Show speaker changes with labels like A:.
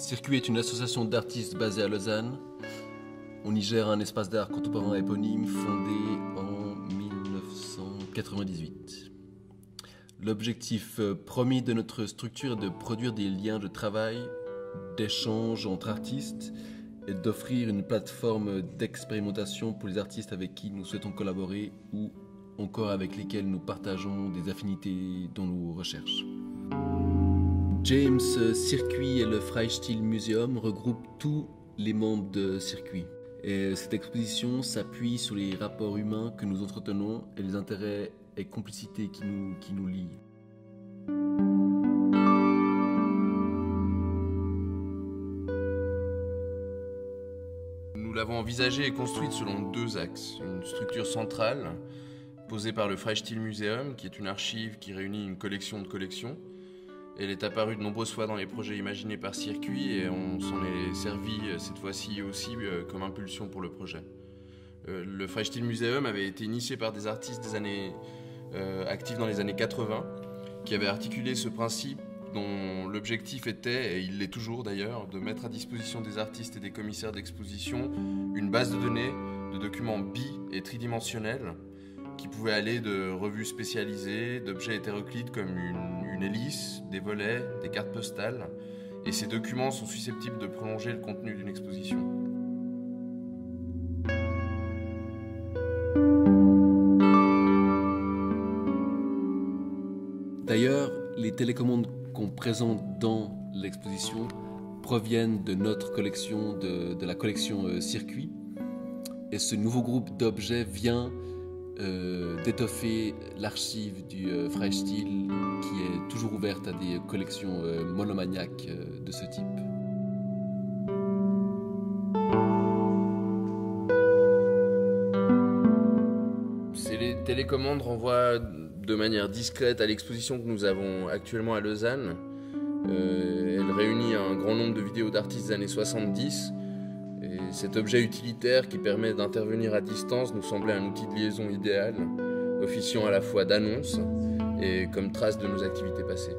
A: Circuit est une association d'artistes basée à Lausanne. On y gère un espace d'art contemporain éponyme fondé en 1998. L'objectif premier de notre structure est de produire des liens de travail, d'échange entre artistes et d'offrir une plateforme d'expérimentation pour les artistes avec qui nous souhaitons collaborer ou encore avec lesquels nous partageons des affinités dans nos recherches. James Circuit et le Freistil Museum regroupent tous les membres de Circuit. Et cette exposition s'appuie sur les rapports humains que nous entretenons et les intérêts et complicités qui nous lient.
B: Nous l'avons envisagée et construite selon deux axes. Une structure centrale, posée par le Freistil Museum, qui est une archive qui réunit une collection de collections. Elle est apparue de nombreuses fois dans les projets imaginés par Circuit et on s'en est servi cette fois-ci aussi comme impulsion pour le projet. Le Freistil Museum avait été initié par des artistes actifs dans les années 80 qui avaient articulé ce principe dont l'objectif était, et il l'est toujours d'ailleurs, de mettre à disposition des artistes et des commissaires d'exposition une base de données de documents et tridimensionnels qui pouvaient aller de revues spécialisées, d'objets hétéroclites comme une hélice, des volets, des cartes postales. Et ces documents sont susceptibles de prolonger le contenu d'une exposition.
A: D'ailleurs, les télécommandes qu'on présente dans l'exposition proviennent de notre collection, de la collection Circuit. Et ce nouveau groupe d'objets vient d'étoffer l'archive du Freistil qui est toujours ouverte à des collections monomaniaques de ce type.
B: Ces télécommandes renvoient de manière discrète à l'exposition que nous avons actuellement à Lausanne. Elle réunit un grand nombre de vidéos d'artistes des années 70. Et cet objet utilitaire qui permet d'intervenir à distance nous semblait un outil de liaison idéal, officiant à la fois d'annonce et comme trace de nos activités passées.